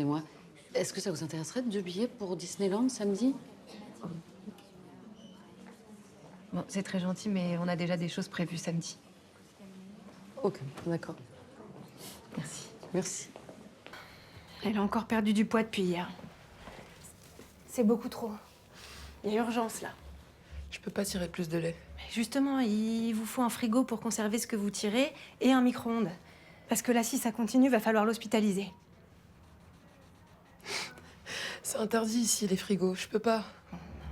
excusez-moi. Est-ce que ça vous intéresserait de 2 billets pour Disneyland samedi? Bon, c'est très gentil, mais on a déjà des choses prévues samedi. Ok, d'accord. Merci. Merci. Elle a encore perdu du poids depuis hier. C'est beaucoup trop. Il y a urgence, là. Je peux pas tirer plus de lait. Mais justement, il vous faut un frigo pour conserver ce que vous tirez et un micro-ondes. Parce que là, si ça continue, va falloir l'hospitaliser. C'est interdit ici, les frigos. Je peux pas.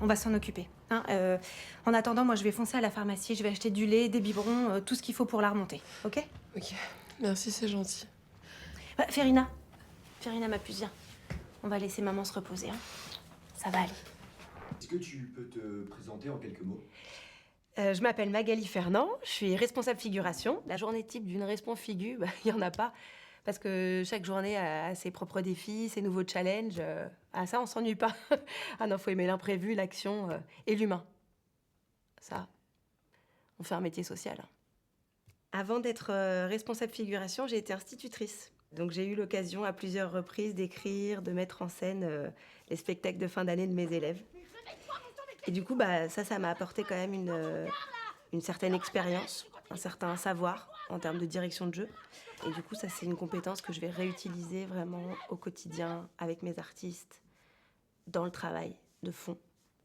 On va s'en occuper. Hein, en attendant, moi, je vais foncer à la pharmacie. Je vais acheter du lait, des biberons, tout ce qu'il faut pour la remonter. OK? Ok. Merci, c'est gentil. Ferina, ma puce, viens. On va laisser maman se reposer. Hein. Ça va aller. Est-ce que tu peux te présenter en quelques mots? Je m'appelle Magali Fernand, je suis responsable figuration. La journée type d'une respon figu, il n'y en a pas. Parce que chaque journée a ses propres défis, ses nouveaux challenges. Ah ça, on s'ennuie pas. Ah non, faut aimer l'imprévu, l'action et l'humain. Ça, on fait un métier social. Avant d'être responsable figuration, j'ai été institutrice. Donc j'ai eu l'occasion à plusieurs reprises d'écrire, de mettre en scène les spectacles de fin d'année de mes élèves. Et du coup, ça m'a apporté quand même une certaine expérience, un certain savoir en termes de direction de jeu. Et du coup, ça, c'est une compétence que je vais réutiliser vraiment au quotidien avec mes artistes, dans le travail de fond.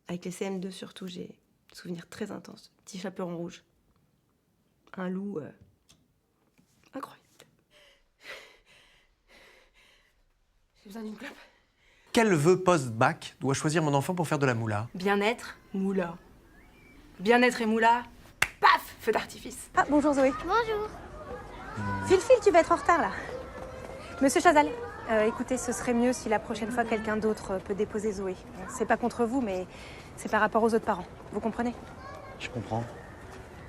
Avec les CM2 surtout, j'ai des souvenirs très intenses. Petit chaperon rouge, un loup incroyable. J'ai besoin d'une clope. Quel vœu post-bac doit choisir mon enfant pour faire de la moula? Bien-être, moula. Bien-être et moula, paf, feu d'artifice. Ah, bonjour Zoé. Bonjour. File, tu vas être en retard là. Monsieur Chazal, écoutez, ce serait mieux si la prochaine fois quelqu'un d'autre peut déposer Zoé. C'est pas contre vous, mais c'est par rapport aux autres parents. Vous comprenez? Je comprends.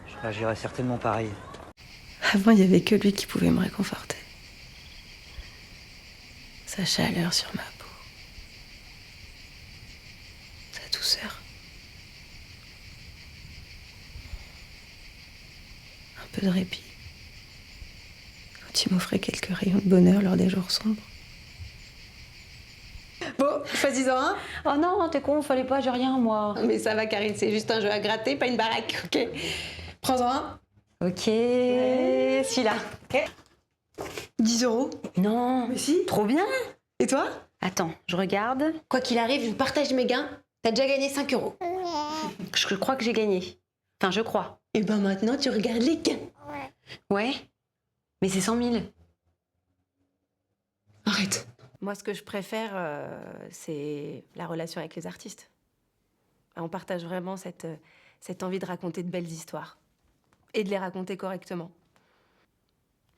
Je réagirais certainement pareil. Avant, il n'y avait que lui qui pouvait me réconforter. Sa chaleur sur ma peau. Sa douceur. Un peu de répit. Quand il m'offrait quelques rayons de bonheur lors des jours sombres. Bon, choisis-en un. Oh non, t'es con, fallait pas, j'ai rien, moi. Mais ça va, Karine, c'est juste un jeu à gratter, pas une baraque, ok? Prends-en un. Ok, celui-là. Ok. 10 €. Non, Mais si. trop bien. Et toi? Attends, je regarde. Quoi qu'il arrive, je partage mes gains. T'as déjà gagné 5 €. Je crois que j'ai gagné. Enfin, je crois. Et ben maintenant, tu regardes les gains. Ouais, mais c'est 100 000. Arrête. Moi, ce que je préfère, c'est la relation avec les artistes. On partage vraiment cette envie de raconter de belles histoires. Et de les raconter correctement.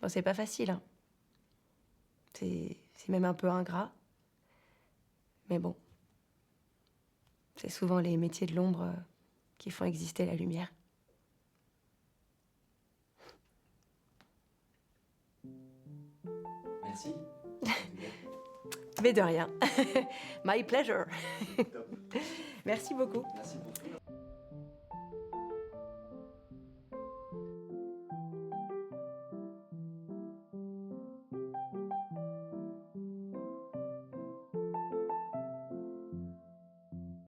Bon, c'est pas facile, hein. C'est même un peu ingrat. Mais bon. C'est souvent les métiers de l'ombre qui font exister la lumière. Merci. Mais de rien. My pleasure. Merci beaucoup. Merci beaucoup.